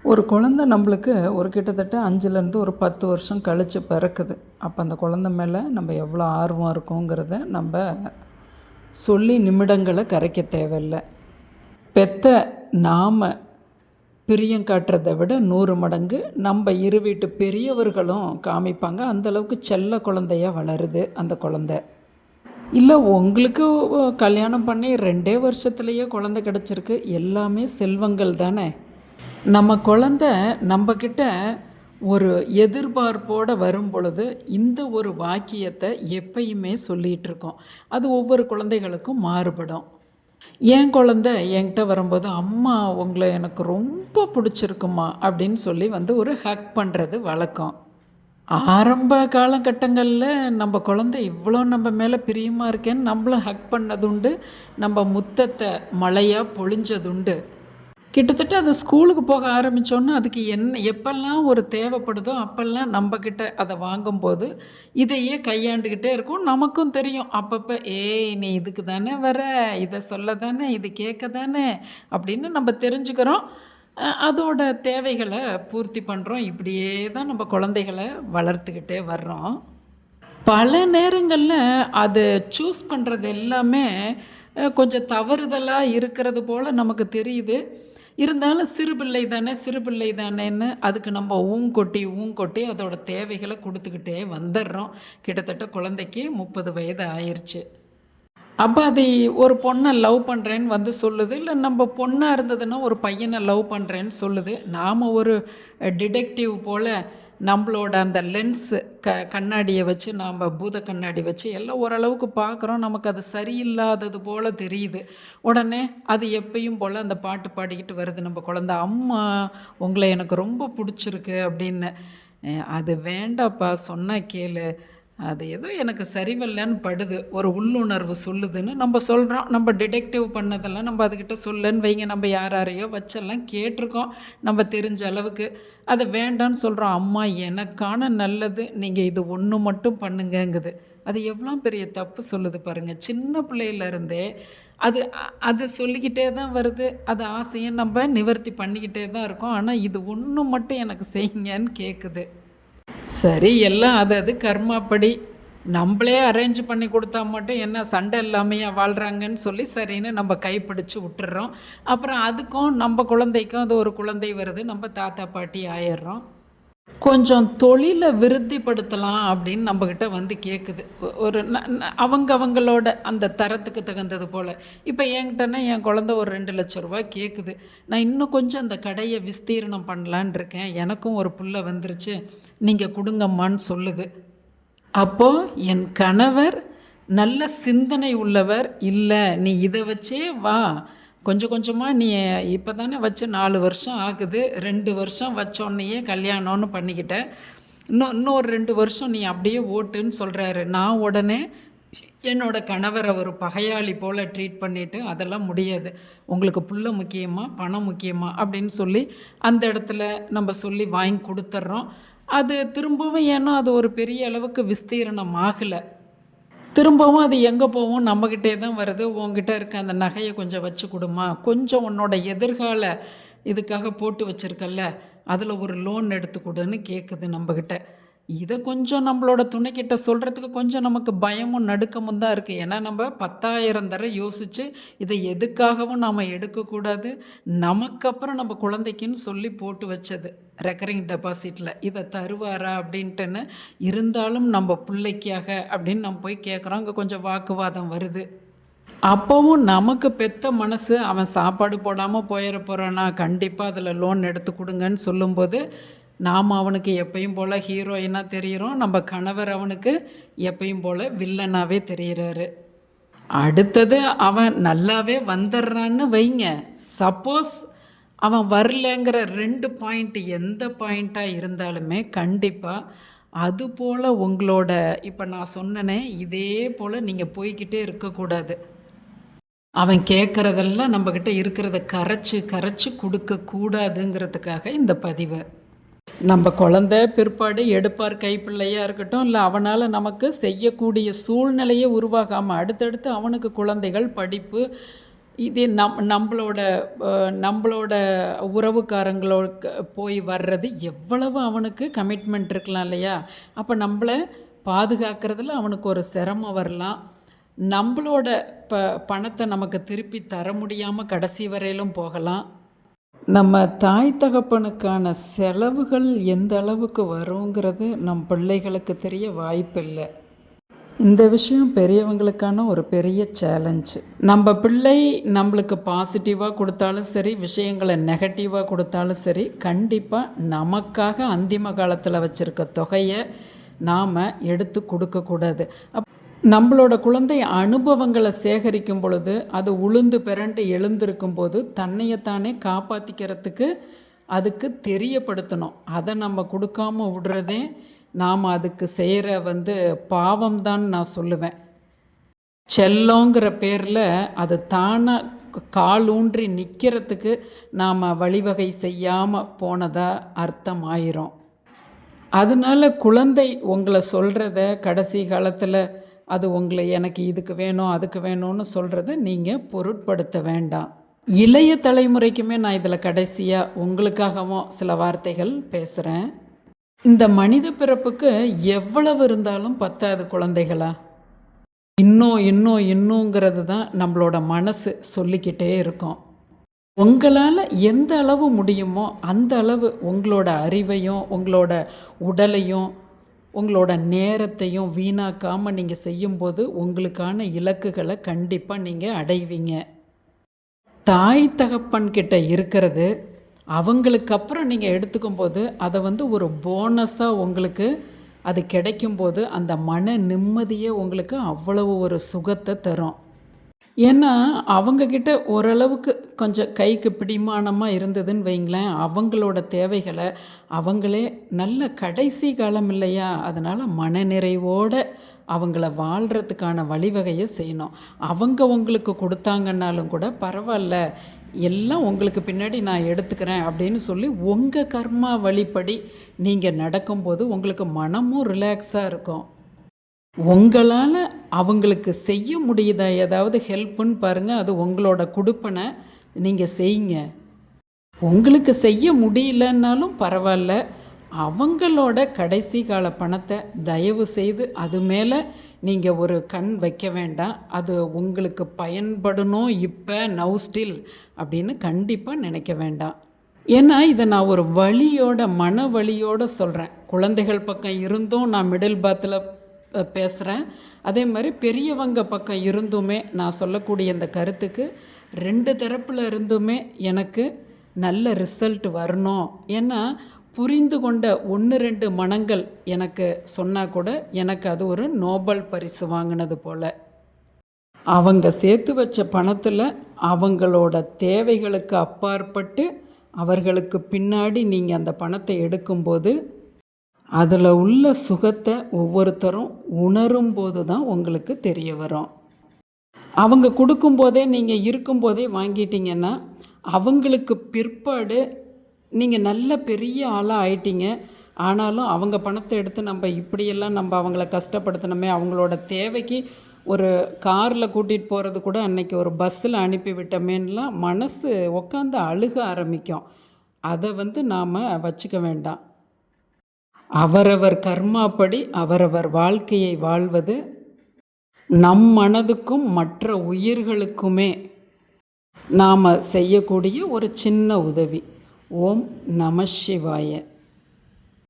ஒரு குழந்த நம்மளுக்கு ஒரு கிட்டத்தட்ட 5லேருந்து ஒரு 10 வருஷம் கழித்து பிறக்குது. அப்போ அந்த குழந்த மேலே நம்ம எவ்வளோ ஆர்வம் இருக்கோங்கிறத நம்ம சொல்லி நிமிடங்களை கரைக்க தேவையில்ல. பெத்த நாம் பிரியம் காட்டுறதை விட 100 மடங்கு நம்ம இரு வீட்டு பெரியவர்களும் காமிப்பாங்க. அந்தளவுக்கு செல்ல குழந்தையாக வளருது அந்த குழந்த. இல்லை உங்களுக்கு கல்யாணம் பண்ணி 2 வருஷத்துலேயே குழந்த கிடச்சிருக்கு. எல்லாமே செல்வங்கள் தானே. நம்ம குழந்த நம்மக்கிட்ட ஒரு எதிர்பார்ப்போடு வரும் பொழுது இந்த ஒரு வாக்கியத்தை எப்பயுமே சொல்லிகிட்ருக்கோம். அது ஒவ்வொரு குழந்தைகளுக்கும் மாறுபடும். என் குழந்த என்கிட்ட வரும்போது, அம்மா உங்களை எனக்கு ரொம்ப பிடிச்சிருக்குமா அப்படின்னு சொல்லி ஒரு ஹக் பண்ணுறது வழக்கம். ஆரம்ப காலகட்டங்களில் நம்ம குழந்தை இவ்வளோ நம்ம மேலே பிரியமாக இருக்கேன்னு நம்மளும் ஹக் பண்ணதுண்டு, நம்ம முத்தத்தை மழையாக பொழிஞ்சதுண்டு. கிட்டத்தட்ட அது ஸ்கூலுக்கு போக ஆரம்பித்தோன்னா அதுக்கு எப்பெல்லாம் ஒரு தேவைப்படுதோ அப்போல்லாம் நம்மக்கிட்ட அதை வாங்கும்போது இதையே கையாண்டுக்கிட்டே இருக்கும். நமக்கும் தெரியும் அப்பப்போ, ஏய் நீ இதுக்கு தானே வர, இதை சொல்ல தானே, இது கேட்க தானே அப்படின்னு நம்ம தெரிஞ்சுக்கிறோம். அதோட தேவைகளை பூர்த்தி பண்ணுறோம். இப்படியே தான் நம்ம குழந்தைகளை வளர்த்துக்கிட்டே வர்றோம். பல நேரங்களில் அதை சூஸ் பண்ணுறது எல்லாமே கொஞ்சம் தவறுதலாக இருக்கிறது போல் நமக்கு தெரியுது. இருந்தாலும் சிறு பிள்ளை தானேன்னு அதுக்கு நம்ம ஊங்கொட்டி அதோட தேவைகளை கொடுத்துக்கிட்டே வந்துடுறோம். கிட்டத்தட்ட குழந்தைக்கு 30 வயது ஆயிடுச்சு. அப்போ அது ஒரு பொண்ணை லவ் பண்ணுறேன்னு சொல்லுது. இல்லை நம்ம பொண்ணாக இருந்ததுன்னா ஒரு பையனை லவ் பண்ணுறேன்னு சொல்லுது. நாம் ஒரு டிடெக்டிவ் போல் நம்மளோட அந்த லென்ஸு கண்ணாடியை வச்சு, நாம் பூத கண்ணாடி வச்சு எல்லாம் ஓரளவுக்கு பார்க்குறோம். நமக்கு அது சரியில்லாதது போல் தெரியுது. உடனே அது எப்பயும் போல் அந்த பாட்டு பாடிக்கிட்டு வருது நம்ம குழந்த. அம்மா உங்களை எனக்கு ரொம்ப பிடிச்சிருக்கு அப்படின்னு. அது வேண்டாப்பா, சொன்னால் கேளு, அது ஏதோ எனக்கு சரிவல்லன்னு படுது, ஒரு உள்ளுணர்வு சொல்லுதுன்னு நம்ம சொல்கிறோம். நம்ம டிடெக்டிவ் பண்ணதெல்லாம் நம்ம அதுக்கிட்ட சொல்லுன்னு வைங்க. நம்ம யாரையோ வச்செல்லாம் கேட்டிருக்கோம் நம்ம தெரிஞ்ச அளவுக்கு. அதை வேண்டான்னு சொல்கிறோம். அம்மா எனக்கான நல்லது, நீங்கள் இது ஒன்று மட்டும் பண்ணுங்கங்குது. அது எவ்வளோ பெரிய தப்பு சொல்லுது பாருங்கள். சின்ன பிள்ளையிலேருந்தே அது அது சொல்லிக்கிட்டே தான் வருது. அது ஆசையை நம்ம நிவர்த்தி பண்ணிக்கிட்டே தான் இருக்கோம். ஆனால் இது ஒன்று மட்டும் எனக்கு செய்யுங்கன்னு கேட்குது. சரி, எல்லாம் அது கர்மாப்படி நம்மளே அரேஞ்ச் பண்ணி கொடுத்தா மட்டும் என்ன சண்டை இல்லாமையா வாழ்கிறாங்கன்னு சொல்லி சரின்னு நம்ம கைப்பிடிச்சு விட்டுறோம். அப்புறம் அதுக்கும் நம்ம குழந்தைக்கும் அது ஒரு குழந்தை வருது, நம்ம தாத்தா பாட்டி ஆயிடுறோம். கொஞ்சம் தொழிலை விருத்திப்படுத்தலாம் அப்படின்னு நம்மக்கிட்ட கேட்குது. ஒரு அவங்களோட அந்த தரத்துக்கு தகுந்தது போல். இப்போ என்கிட்டனா என் குழந்த ஒரு 2 லட்ச ரூபா கேட்குது. நான் இன்னும் கொஞ்சம் அந்த கடையை விஸ்தீரணம் பண்ணலான் இருக்கேன், எனக்கும் ஒரு புள்ள வந்துருச்சு, நீங்கள் கொடுங்கம்மான்னு சொல்லுது. அப்போது என் கணவர் நல்ல சிந்தனை உள்ளவர். இல்லை நீ இதை வச்சே வா, கொஞ்சம் கொஞ்சமாக நீ இப்போ தானே வச்சு 4 வருஷம் ஆகுது, 2 வருஷம் வச்சோன்னையே கல்யாணம்னு பண்ணிக்கிட்ட, இன்னொரு 2 வருஷம் நீ அப்படியே ஓட்டுன்னு சொல்கிறாரு. நான் உடனே என்னோடய கணவரை ஒரு பகையாளி போல் ட்ரீட் பண்ணிவிட்டு, அதெல்லாம் முடியாது, உங்களுக்கு புள்ள முக்கியமா பணம் முக்கியமா அப்படின்னு சொல்லி அந்த இடத்துல நம்ம சொல்லி வாங்கி கொடுத்துட்றோம். அது திரும்பவும் ஏன்னா அது ஒரு பெரிய அளவுக்கு விஸ்தீரணம் ஆகலை. திரும்பவும் அது எங்கே போகும், நம்மக்கிட்டே தான் வருது. உங்ககிட்ட இருக்க அந்த நகையை கொஞ்சம் வச்சு கொடுமா, கொஞ்சம் உன்னோட எதிர்கால இதுக்காக போட்டு வச்சுருக்கல்ல, அதில் ஒரு லோன் எடுத்து கொடுன்னு கேட்குது நம்மக்கிட்ட. இதை கொஞ்சம் நம்மளோட துணைக்கிட்ட சொல்கிறதுக்கு கொஞ்சம் நமக்கு பயமும் நடுக்கமும் தான் இருக்குது. ஏன்னா நம்ம 10,000 தடவை யோசித்து இதை எதுக்காகவும் நாம் எடுக்கக்கூடாது. நமக்கப்புறம் நம்ம குழந்தைக்குன்னு சொல்லி போட்டு வச்சது ரெக்கரிங் டெபாசிட்டில், இதை தருவாரா அப்படின்ட்டுன்னு. இருந்தாலும் நம்ம பிள்ளைக்காக அப்படின்னு நம்ம போய் கேட்குறோம். அங்கே கொஞ்சம் வாக்குவாதம் வருது. அப்போவும் நமக்கு பெத்த மனசு, அவன் சாப்பாடு போடாமல் போயிட போகிறானா, கண்டிப்பாக அதில் லோன் எடுத்து கொடுங்கன்னு சொல்லும்போது நாம் அவனுக்கு எப்பயும் போல் ஹீரோயினாக தெரிகிறோம். நம்ம கணவர் அவனுக்கு எப்பயும் போல் வில்லனாகவே தெரிகிறாரு. அடுத்தது அவன் நல்லாவே வந்துடுறான்னு வைங்க. சப்போஸ் அவன் வரலங்கிற 2 பாயிண்ட் எந்த பாயிண்ட்டாக இருந்தாலுமே கண்டிப்பாக அதுபோல் உங்களோட இப்போ நான் சொன்னனே இதே போல் நீங்கள் போய்கிட்டே இருக்கக்கூடாது. அவன் கேட்குறதெல்லாம் நம்மக்கிட்ட இருக்கிறத கரைச்சி கொடுக்கக்கூடாதுங்கிறதுக்காக இந்த பதிவு. நம்ம குழந்த பிற்பாடு எடுப்பார் கைப்பிள்ளையாக இருக்கட்டும், இல்லை அவனால் நமக்கு செய்யக்கூடிய சூழ்நிலையை உருவாகாமல் அடுத்தடுத்து அவனுக்கு குழந்தைகள், படிப்பு, இதே நம்மளோட உறவுக்காரங்களோட போய் வர்றது எவ்வளவு அவனுக்கு கமிட்மெண்ட் இருக்கலாம் இல்லையா? அப்போ நம்மளை பாதுகாக்கிறதுல அவனுக்கு ஒரு சிரமம் வரலாம். நம்மளோட பணத்தை நமக்கு திருப்பி தர முடியாமல் கடைசி வரையிலும் போகலாம். நம்ம தாய் தகப்பனுக்கான செலவுகள் எந்த அளவுக்கு வருங்கிறது நம் பிள்ளைகளுக்கு தெரிய வாய்ப்பில்லை. இந்த விஷயம் பெரியவங்களுக்கான ஒரு பெரிய சேலஞ்சு. நம்ம பிள்ளை நம்மளுக்கு பாசிட்டிவாக கொடுத்தாலும் சரி, விஷயங்களை நெகட்டிவாக கொடுத்தாலும் சரி, கண்டிப்பாக நமக்காக அந்திம காலத்தில் வச்சுருக்க தொகையை நாம் எடுத்து கொடுக்கக்கூடாது. நம்மளோட குழந்தை அனுபவங்களை சேகரிக்கும் பொழுது, அது உளுந்து பிறண்டு எழுந்திருக்கும் போது தன்னையத்தானே காப்பாற்றிக்கிறதுக்கு அதுக்கு தெரியப்படுத்தணும். அதை நம்ம கொடுக்காம விடுறதே நாம் அதுக்கு செய்கிற பாவம்தான் நான் சொல்லுவேன். செல்லோங்கிற பேரில் அது தானாக காலூன்றி நிற்கிறதுக்கு நாம் வழிவகை செய்யாமல் போனதாக அர்த்தம் ஆயிரும். அதனால் குழந்தை உங்களை சொல்கிறத கடைசி காலத்தில் அது உங்களை எனக்கு இதுக்கு வேணும் அதுக்கு வேணும்னு சொல்கிறத நீங்கள் பொருட்படுத்த வேண்டாம். இளைய தலைமுறைக்குமே நான் இதில் கடைசியாக உங்களுக்காகவும் சில வார்த்தைகள் பேசுகிறேன். இந்த மனித பிறப்புக்கு எவ்வளவு இருந்தாலும் பத்தாது குழந்தைகளா. இன்னுங்கிறது தான் நம்மளோட மனசு சொல்லிக்கிட்டே இருக்கும். உங்களால் எந்த அளவு முடியுமோ அந்த அளவு உங்களோட அறிவையும் உங்களோட உடலையும் உங்களோட நேரத்தையும் வீணாக்காமல் நீங்கள் செய்யும்போது உங்களுக்கான இலக்குகளை கண்டிப்பாக நீங்கள் அடைவீங்க. தாய் தகப்பன்கிட்ட இருக்கிறது அவங்களுக்கு அப்புறம் நீங்கள் எடுத்துக்கும்போது அதை ஒரு போனஸாக உங்களுக்கு அது கிடைக்கும்போது அந்த மன நிம்மதியே உங்களுக்கு அவ்வளவு ஒரு சுகத்தை தரும். ஏன்னா அவங்கக்கிட்ட ஓரளவுக்கு கொஞ்சம் கைக்கு பிடிமானமாக இருந்ததுன்னு வைங்களேன், அவங்களோட தேவைகளை அவங்களே நல்ல கடைசி காலம் இல்லையா, அதனால் மனநிறைவோடு அவங்கள வாழ்கிறதுக்கான வழிவகையை செய்யணும். அவங்க உங்களுக்கு கொடுத்தாங்கன்னாலும் கூட பரவாயில்ல, எல்லாம் உங்களுக்கு பின்னாடி நான் எடுத்துக்கிறேன் அப்படின்னு சொல்லி உங்கள் கர்மா வழிப்படி நீங்கள் நடக்கும்போது உங்களுக்கு மனமும் ரிலாக்ஸாக இருக்கும். உங்களால் அவங்களுக்கு செய்ய முடியுதா ஏதாவது ஹெல்ப்புன்னு பாருங்கள். அது உங்களோட கொடுப்பனை நீங்கள் செய்யுங்க. உங்களுக்கு செய்ய முடியலன்னாலும் பரவாயில்ல, அவங்களோட கடைசி கால பணத்தை தயவு செய்து அது மேலே நீங்கள் ஒரு கண் வைக்க வேண்டாம். அது உங்களுக்கு பயன்படணும் இப்போ நவ் ஸ்டில் அப்படின்னு கண்டிப்பாக நினைக்க வேண்டாம். ஏன்னா இதை நான் ஒரு மன வலியோடு சொல்கிறேன். குழந்தைகள் பக்கம் இருந்தும் நான் மிடில் பாத்தில் பேசுகிறேன். அதே மாதிரி பெரியவங்க பக்கம் இருந்துமே நான் சொல்லக்கூடிய இந்த கருத்துக்கு 2 தரப்பில் இருந்துமே எனக்கு நல்ல ரிசல்ட் வரணும். ஏன்னா புரிந்து கொண்ட 1-2 மனங்கள் எனக்கு சொன்னால் கூட எனக்கு அது ஒரு நோபல் பரிசு வாங்கினது போல். அவங்க சேர்த்து வச்ச பணத்தில் அவங்களோட தேவைகளுக்கு அப்பாற்பட்டு அவர்களுக்கு பின்னாடி நீங்கள் அந்த பணத்தை எடுக்கும்போது அதில் உள்ள சுகத்தை ஒவ்வொருத்தரும் உணரும்போது தான் உங்களுக்கு தெரிய வரும். அவங்க கொடுக்கும்போதே நீங்கள் இருக்கும்போதே வாங்கிட்டீங்கன்னா அவங்களுக்கு பிற்பாடு நீங்கள் நல்ல பெரிய ஆளாக ஆயிட்டீங்க. ஆனாலும் அவங்க பணத்தை எடுத்து நம்ம இப்படியெல்லாம் நம்ம அவங்கள கஷ்டப்படுத்தணுமே, அவங்களோட தேவைக்கு ஒரு காரில் கூட்டிகிட்டு போகிறது கூட அன்றைக்கி ஒரு பஸ்ஸில் அனுப்பி விட்டோமேலாம் மனசு உட்காந்து அழுக ஆரம்பிக்கும். அதை நாம் வச்சுக்க வேண்டாம். அவரவர் கர்மாப்படி அவரவர் வாழ்க்கையை வாழ்வது நம் மனதுக்கும் மற்ற உயிர்களுக்குமே நாம் செய்யக்கூடிய ஒரு சின்ன உதவி. ஓம் நம சிவாய.